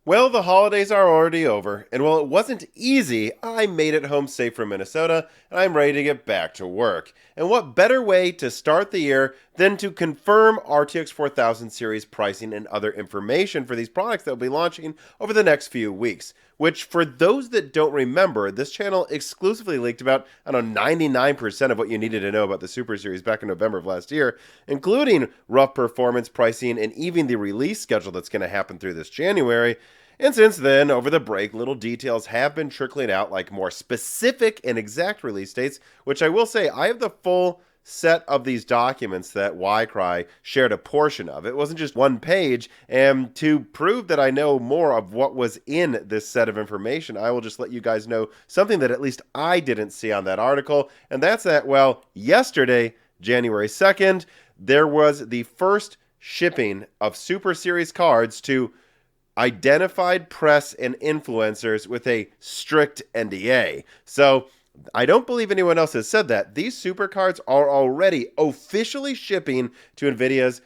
Well, the holidays are already over, and while it wasn't easy, I made it home safe from Minnesota, and I'm ready to get back to work. And what better way to start the year than to confirm RTX 4000 series pricing and other information for these products that will be launching over the next few weeks? Which, for those that don't remember, this channel exclusively leaked about, 99% of what you needed to know about the Super Series back in November of last year, including rough performance pricing and even the release schedule that's going to happen through this January. And since then, over the break, little details have been trickling out, like more specific and exact release dates, which I will say I have the full set of these documents that Ycry shared a portion of. It wasn't just one page, and to prove that I know more of what was in this set of information, I will just let you guys know something that at least I didn't see on that article, and that's that, well, yesterday, January 2nd, there was the first shipping of Super Series cards to identified press and influencers with a strict NDA. So I don't believe anyone else has said that. These supercards are already officially shipping to Nvidia's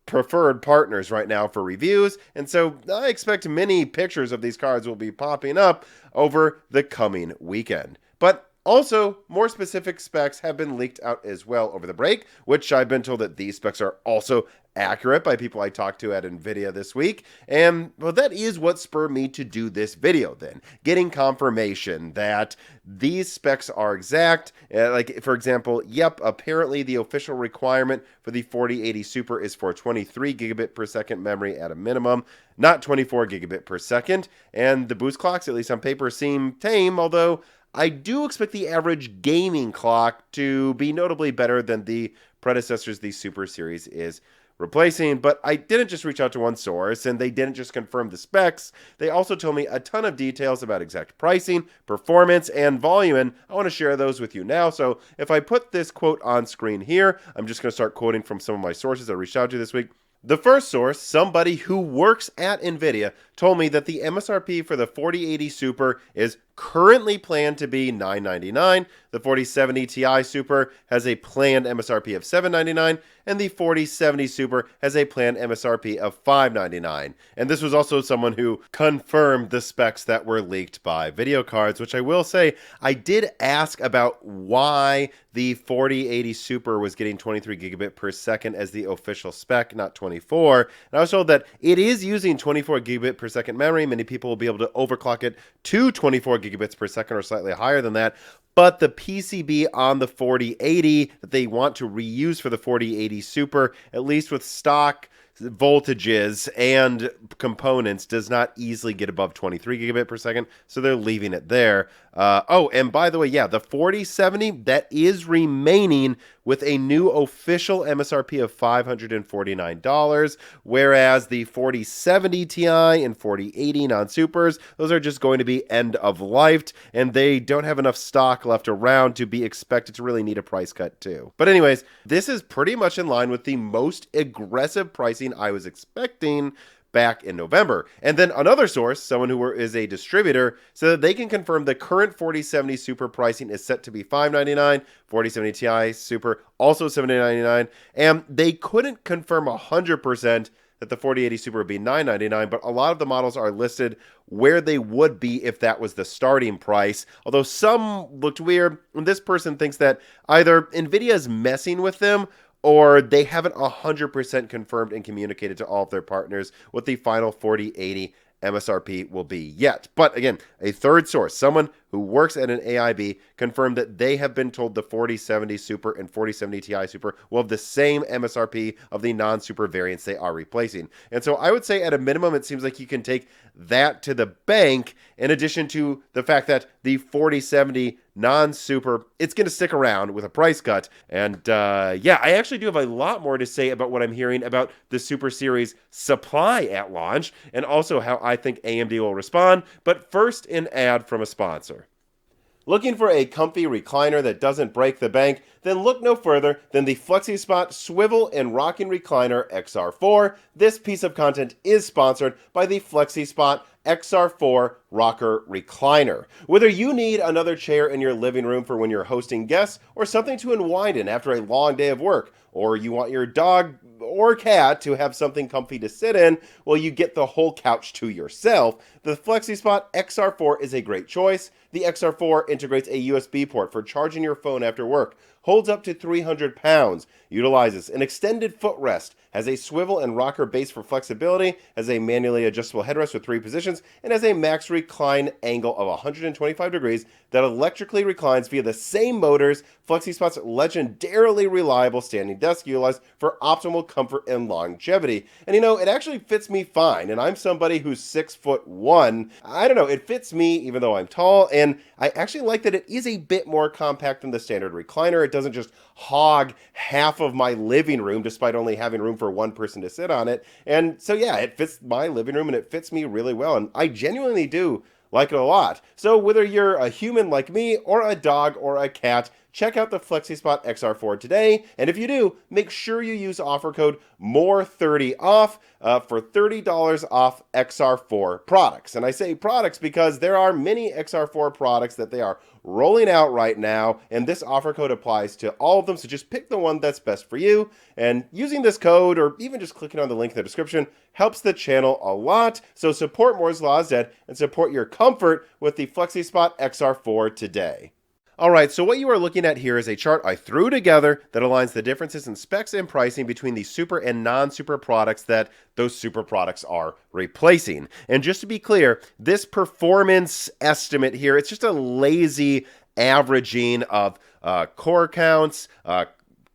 preferred partners right now for reviews, and so I expect many pictures of these cards will be popping up over the coming weekend. But also, more specific specs have been leaked out as well over the break, which I've been told that these specs are also accurate by people I talked to at Nvidia this week. And, well, that is what spurred me to do this video then. Getting confirmation that these specs are exact. Like, for example, yep, apparently the official requirement for the 4080 Super is for 23 gigabit per second memory at a minimum, not 24 gigabit per second. And the boost clocks, at least on paper, seem tame, although I do expect the average gaming clock to be notably better than the predecessors the Super Series is replacing. But I didn't just reach out to one source, and they didn't just confirm the specs. They also told me a ton of details about exact pricing, performance, and volume, and I want to share those with you now. So if I put this quote on screen here, I'm just going to start quoting from some of my sources I reached out to this week. The first source, somebody who works at Nvidia, told me that the MSRP for the 4080 Super is currently planned to be $999. The 4070 Ti Super has a planned MSRP of $799, and the 4070 Super has a planned MSRP of $599. And this was also someone who confirmed the specs that were leaked by video cards, which I will say, I did ask about why the 4080 Super was getting 23 gigabit per second as the official spec, not 24. And I was told that it is using 24 gigabit per second memory. Many people will be able to overclock it to 24 gigabits per second or slightly higher than that. But the PCB on the 4080 that they want to reuse for the 4080 Super, at least with stock voltages and components, does not easily get above 23 gigabit per second, so they're leaving it there. Oh, and by the way, yeah, the 4070, that is remaining with a new official MSRP of $549, whereas the 4070 Ti and 4080 non-supers, those are just going to be end of life, and they don't have enough stock left around to be expected to really need a price cut too. But anyways, this is pretty much in line with the most aggressive pricing I was expecting back in November. And then another source, someone who is a distributor, said that they can confirm the current 4070 Super pricing is set to be $599, 4070 Ti Super also $799, and they couldn't confirm 100% that the 4080 Super would be $999, but a lot of the models are listed where they would be if that was the starting price, although some looked weird, and this person thinks that either Nvidia is messing with them or they haven't 100% confirmed and communicated to all of their partners what the final 4080 MSRP will be yet. But again, a third source, someone who works at an AIB, confirmed that they have been told the 4070 Super and 4070 Ti Super will have the same MSRP of the non-super variants they are replacing. And so I would say at a minimum, it seems like you can take that to the bank, in addition to the fact that the 4070 non-super, it's going to stick around with a price cut. And yeah, I actually do have a lot more to say about what I'm hearing about the Super Series supply at launch, and also how I think AMD will respond. But first, an ad from a sponsor. Looking for a comfy recliner that doesn't break the bank? Then look no further than the FlexiSpot Swivel and Rocking Recliner XR4. This piece of content is sponsored by the FlexiSpot XR4 rocker recliner. Whether you need another chair in your living room for when you're hosting guests or something to unwind in after a long day of work, or you want your dog or cat to have something comfy to sit in, well, you get the whole couch to yourself. The FlexiSpot XR4 is a great choice. The XR4 integrates a USB port for charging your phone after work, holds up to 300 pounds, utilizes an extended footrest, has a swivel and rocker base for flexibility, has a manually adjustable headrest with 3 positions, and has a max recline angle of 125 degrees that electrically reclines via the same motors FlexiSpot's legendarily reliable standing desk utilized for optimal comfort and longevity. And it actually fits me fine, and I'm somebody who's 6'1". I don't know, it fits me even though I'm tall, and I actually like that it is a bit more compact than the standard recliner. It doesn't just hog half of my living room despite only having room for one person to sit on it. And so yeah, it fits my living room and it fits me really well, and I genuinely do like it a lot. So whether you're a human like me or a dog or a cat, check out the FlexiSpot XR4 today, and if you do, make sure you use offer code MORE30OFF for $30 off XR4 products. And I say products because there are many XR4 products that they are rolling out right now, and this offer code applies to all of them, so just pick the one that's best for you. And using this code, or even just clicking on the link in the description, helps the channel a lot. So support Moore's Law is Dead and support your comfort with the FlexiSpot XR4 today. Alright, so what you are looking at here is a chart I threw together that aligns the differences in specs and pricing between the super and non-super products that those super products are replacing. And just to be clear, this performance estimate here, it's just a lazy averaging of core counts,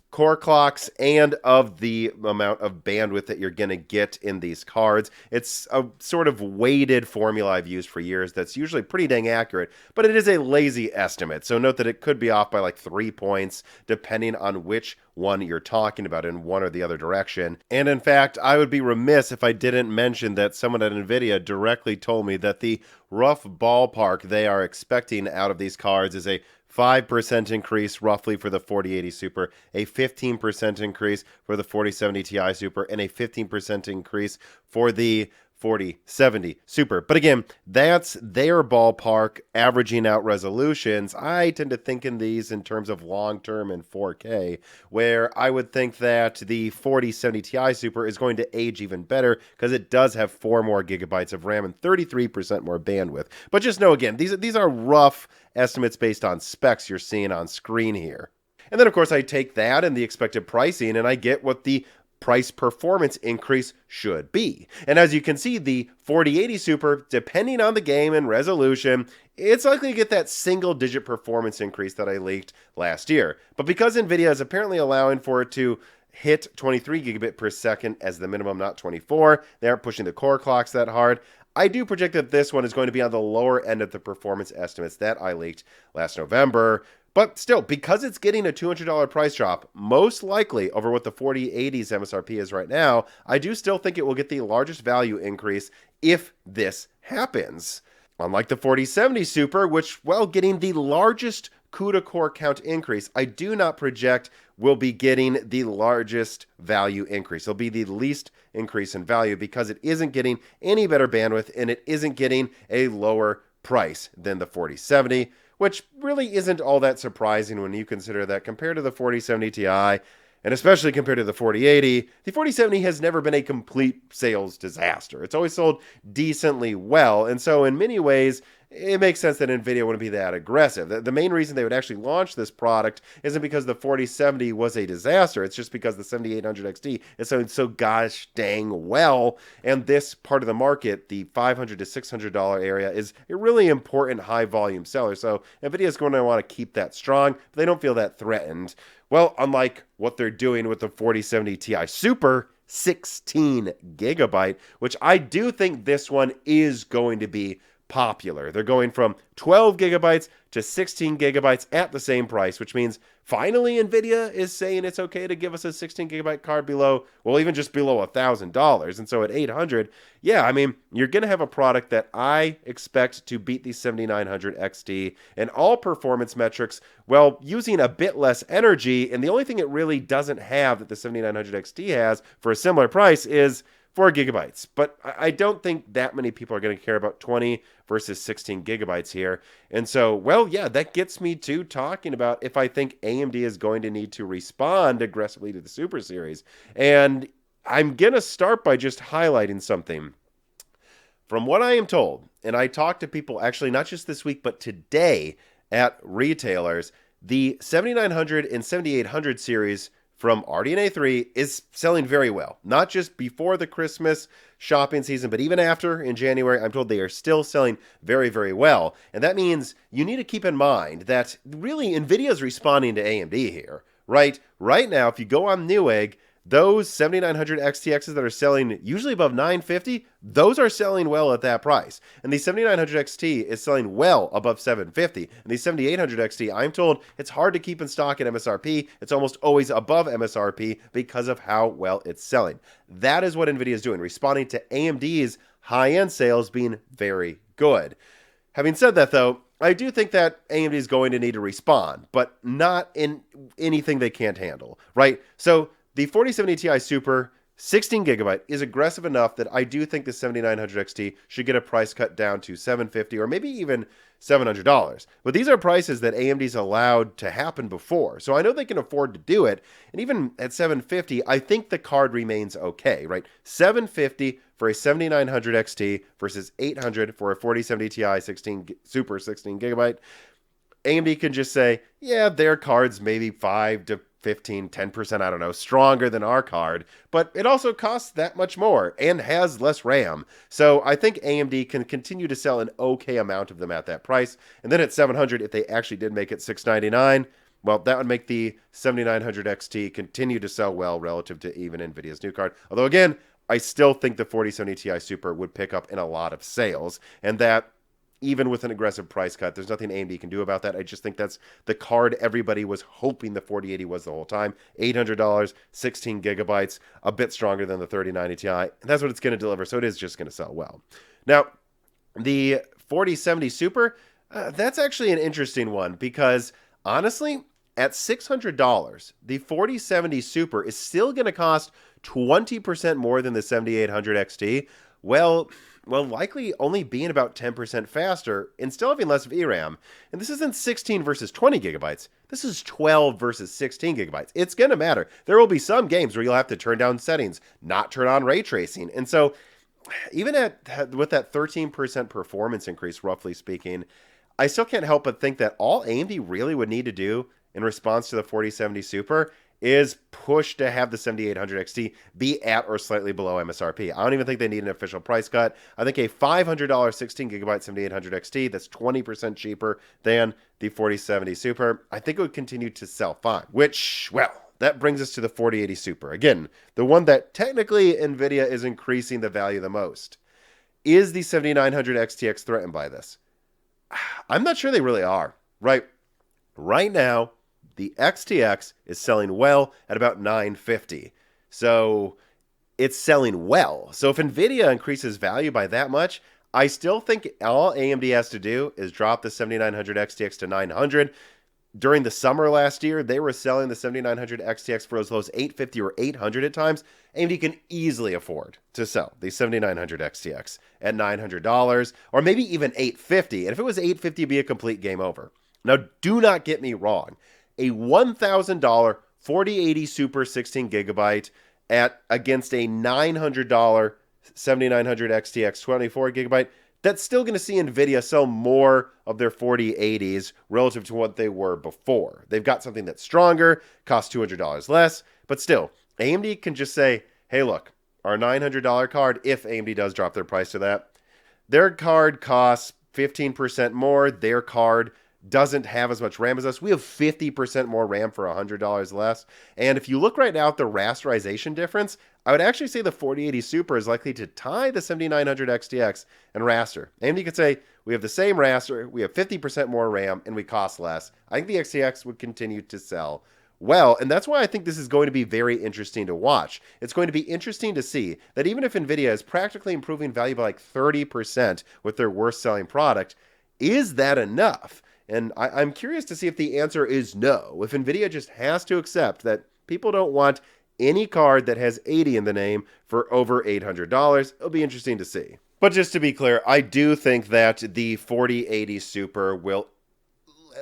core clocks, and of the amount of bandwidth that you're going to get in these cards. It's a sort of weighted formula I've used for years that's usually pretty dang accurate, but it is a lazy estimate. So note that it could be off by like 3 points depending on which one you're talking about in one or the other direction. And in fact, I would be remiss if I didn't mention that someone at Nvidia directly told me that the rough ballpark they are expecting out of these cards is a 5% increase roughly for the 4080 Super, a 15% increase for the 4070 Ti Super, and a 15% increase for the 4070 Super. But again, that's their ballpark averaging out resolutions. I tend to think in these in terms of long-term and 4K, where I would think that the 4070 Ti Super is going to age even better because it does have 4 more gigabytes of RAM and 33% more bandwidth. But just know again, these are rough estimates based on specs you're seeing on screen here. And then of course I take that and the expected pricing and I get what the price performance increase should be. And as you can see, the 4080 Super, depending on the game and resolution, it's likely to get that single-digit performance increase that I leaked last year. But because Nvidia is apparently allowing for it to hit 23 gigabit per second as the minimum, not 24, they aren't pushing the core clocks that hard, I do project that this one is going to be on the lower end of the performance estimates that I leaked last November. But still, because it's getting a $200 price drop, most likely over what the 4080's MSRP is right now, I do still think it will get the largest value increase if this happens. Unlike the 4070 Super, which, while getting the largest CUDA core count increase, I do not project will be getting the largest value increase. It'll be the least increase in value because it isn't getting any better bandwidth and it isn't getting a lower price than the 4070, which really isn't all that surprising when you consider that compared to the 4070 Ti, and especially compared to the 4080, the 4070 has never been a complete sales disaster. It's always sold decently well, and so in many ways, it makes sense that Nvidia wouldn't be that aggressive. The main reason they would actually launch this product isn't because the 4070 was a disaster. It's just because the 7800 XT is selling so gosh dang well. And this part of the market, the $500 to $600 area, is a really important high volume seller. So Nvidia is going to want to keep that strong, but they don't feel that threatened. Well, unlike what they're doing with the 4070 Ti Super, 16 gigabyte, which I do think this one is going to be popular. They're going from 12 gigabytes to 16 gigabytes at the same price, which means finally Nvidia is saying it's okay to give us a 16 gigabyte card below, well, even just below $1,000. And so at 800, yeah, I mean, you're going to have a product that I expect to beat the 7900 XT in all performance metrics, well, using a bit less energy. And the only thing it really doesn't have that the 7900 XT has for a similar price is 4 gigabytes. But I don't think that many people are going to care about 20 versus 16 gigabytes here. And so, well, yeah, that gets me to talking about if I think AMD is going to need to respond aggressively to the Super Series. And I'm going to start by just highlighting something. From what I am told, and I talked to people actually not just this week, but today at retailers, the 7900 and 7800 series from RDNA 3 is selling very well. Not just before the Christmas shopping season, but even after in January, I'm told they are still selling very, very well. And that means you need to keep in mind that really Nvidia is responding to AMD here, right? Right now, if you go on Newegg, those 7900 XTXs that are selling usually above 950, those are selling well at that price. And the 7900 XT is selling well above 750. And the 7800 XT, I'm told it's hard to keep in stock at MSRP. It's almost always above MSRP because of how well it's selling. That is what Nvidia is doing, responding to AMD's high-end sales being very good. Having said that, though, I do think that AMD is going to need to respond, but not in anything they can't handle, right? So the 4070 Ti Super 16 gigabyte is aggressive enough that I do think the 7900 XT should get a price cut down to $750 or maybe even $700. But these are prices that AMD's allowed to happen before. So I know they can afford to do it. And even at $750, I think the card remains okay, right? $750 for a 7900 XT versus $800 for a 4070 Ti Super 16 gigabyte. AMD can just say, yeah, their card's maybe 5 to 15, 10%, I don't know, stronger than our card, but it also costs that much more and has less RAM. So I think AMD can continue to sell an okay amount of them at that price. And then at $700, if they actually did make it $699, well, that would make the 7900 XT continue to sell well relative to even Nvidia's new card. Although again, I still think the 4070 Ti Super would pick up in a lot of sales, and that even with an aggressive price cut, there's nothing AMD can do about that. I just think that's the card everybody was hoping the 4080 was the whole time. $800, 16 gigabytes, a bit stronger than the 3090 Ti. And that's what it's going to deliver, so it is just going to sell well. Now, the 4070 Super, that's actually an interesting one because, honestly, at $600, the 4070 Super is still going to cost 20% more than the 7800 XT. Well, likely only being about 10% faster and still having less VRAM. And this isn't 16 versus 20 gigabytes. This is 12 versus 16 gigabytes. It's going to matter. There will be some games where you'll have to turn down settings, not turn on ray tracing. And so even with that 13% performance increase, roughly speaking, I still can't help but think that all AMD really would need to do in response to the 4070 Super is push to have the 7800 XT be at or slightly below MSRP. I don't even think they need an official price cut. I think a $500 16 gigabyte 7800 XT that's 20% cheaper than the 4070 Super, I think it would continue to sell fine. Which, well, that brings us to the 4080 Super. Again, the one that technically Nvidia is increasing the value the most. Is the 7900 XTX threatened by this? I'm not sure they really are. Right now, the XTX is selling well at about $950. So it's selling well. So if Nvidia increases value by that much, I still think all AMD has to do is drop the 7900 XTX to $900. During the summer last year, they were selling the 7900 XTX for as low as $850 or $800 at times. AMD can easily afford to sell the 7900 XTX at $900 or maybe even $850. And if it was $850, it'd be a complete game over. Now, do not get me wrong. A $1,000 4080 Super 16 gigabyte against a $900 7900 XTX 24 gigabyte, that's still going to see Nvidia sell more of their 4080s relative to what they were before. They've got something that's stronger, costs $200 less, but still, AMD can just say, hey, look, our $900 card, if AMD does drop their price to that, their card costs 15% more, their card doesn't have as much RAM as us. We have 50% more RAM for $100 less. And if you look right now at the rasterization difference, I would actually say the 4080 Super is likely to tie the 7900 XTX and raster. AMD could say, we have the same raster, we have 50% more RAM, and we cost less. I think the XTX would continue to sell well, and that's why I think this is going to be very interesting to watch. It's going to be interesting to see that even if Nvidia is practically improving value by like 30% with their worst selling product, is that enough? And I'm curious to see if the answer is no. If Nvidia just has to accept that people don't want any card that has 80 in the name for over $800. It'll be interesting to see. But just to be clear, I do think that the 4080 Super will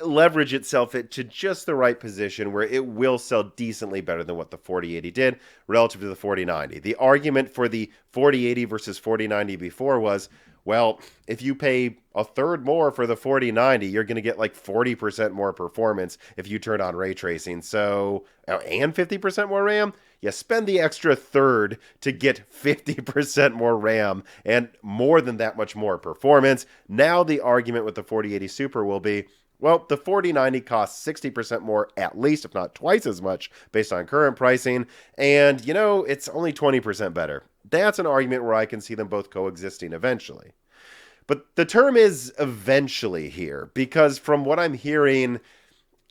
leverage itself to just the right position where it will sell decently better than what the 4080 did relative to the 4090. The argument for the 4080 versus 4090 before was, well, if you pay a third more for the 4090, you're going to get like 40% more performance if you turn on ray tracing. So, and 50% more RAM? You spend the extra third to get 50% more RAM and more than that much more performance. Now the argument with the 4080 Super will be, well, the 4090 costs 60% more at least, if not twice as much, based on current pricing. And, you know, it's only 20% better. That's an argument where I can see them both coexisting eventually. But the term is eventually here, because from what I'm hearing,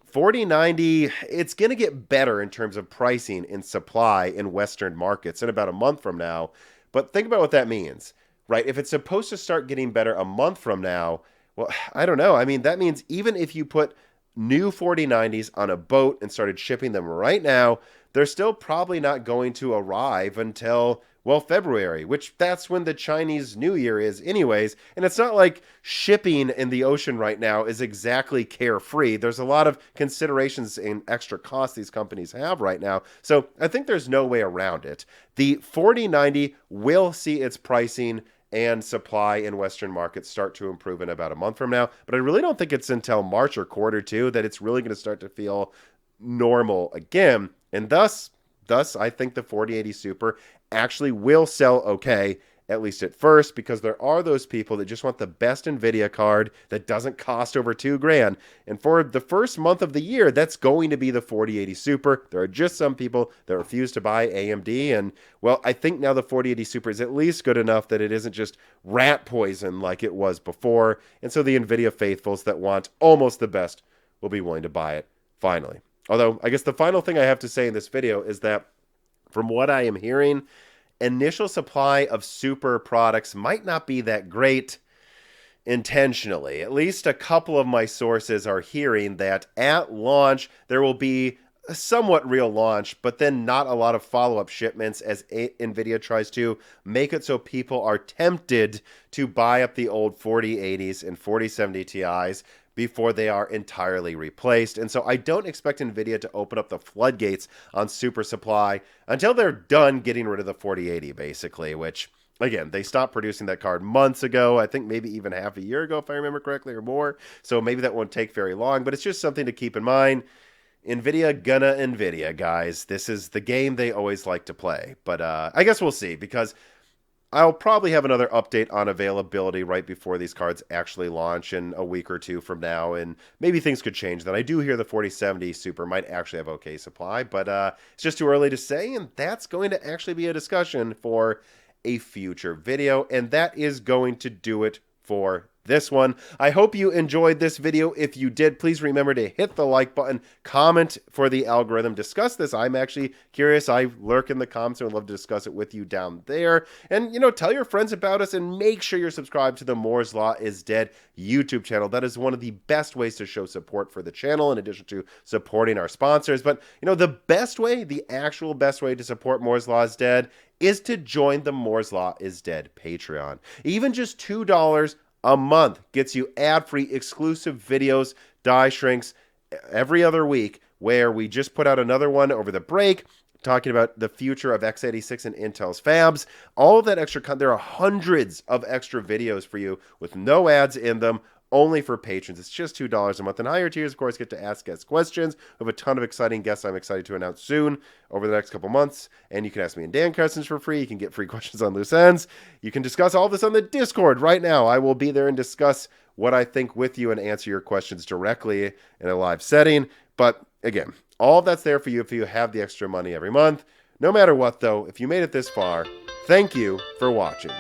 4090, it's going to get better in terms of pricing and supply in Western markets in about a month from now. But think about what that means, right? If it's supposed to start getting better a month from now, well, I don't know. I mean, that means even if you put new 4090s on a boat and started shipping them right now, they're still probably not going to arrive until, well, February, which that's when the Chinese New Year is anyways. And it's not like shipping in the ocean right now is exactly carefree. There's a lot of considerations and extra costs these companies have right now. So I think there's no way around it. The 4090 will see its pricing and supply in Western markets start to improve in about a month from now. But I really don't think it's until March or quarter two that it's really going to start to feel normal again. And thus, I think the 4080 Super actually will sell okay, at least at first, because there are those people that just want the best Nvidia card that doesn't cost over $2,000. And for the first month of the year, that's going to be the 4080 Super. There are just some people that refuse to buy AMD. And, well, I think now the 4080 Super is at least good enough that it isn't just rat poison like it was before. And so the Nvidia faithfuls that want almost the best will be willing to buy it finally. Although, I guess the final thing I have to say in this video is that from what I am hearing, initial supply of Super products might not be that great intentionally. At least a couple of my sources are hearing that at launch, there will be a somewhat real launch, but then not a lot of follow-up shipments as Nvidia tries to make it so people are tempted to buy up the old 4080s and 4070 Ti's before they are entirely replaced. And so I don't expect Nvidia to open up the floodgates on Super supply until they're done getting rid of the 4080, basically, which, again, they stopped producing that card months ago. I think maybe even half a year ago, if I remember correctly, or more. So maybe that won't take very long, but it's just something to keep in mind. Nvidia gonna Nvidia, guys. This is the game they always like to play. But I guess we'll see, because I'll probably have another update on availability right before these cards actually launch in a week or two from now, and maybe things could change then. I do hear the 4070 Super might actually have okay supply, but it's just too early to say, and that's going to actually be a discussion for a future video, and that is going to do it for this one. I hope you enjoyed this video. If you did, please remember to hit the like button, comment for the algorithm, discuss this. I'm actually curious. I lurk in the comments and would love to discuss it with you down there. And, you know, tell your friends about us and make sure you're subscribed to the Moore's Law is Dead YouTube channel. That is one of the best ways to show support for the channel, in addition to supporting our sponsors. But, you know, the best way, the actual best way to support Moore's Law is Dead is to join the Moore's Law is Dead Patreon. Even just $2 a month gets you ad-free exclusive videos, die shrinks every other week, where we just put out another one over the break talking about the future of x86 and Intel's fabs. All of that extra content, there are hundreds of extra videos for you with no ads in them, only for patrons. It's just $2 a month. And higher tiers, of course, get to ask guest questions. We have a ton of exciting guests I'm excited to announce soon over the next couple months. And you can ask me and Dan questions for free. You can get free questions on loose ends. You can discuss all this on the Discord right now. I will be there and discuss what I think with you and answer your questions directly in a live setting. But again, all of that's there for you if you have the extra money every month. No matter what, though, if you made it this far, thank you for watching.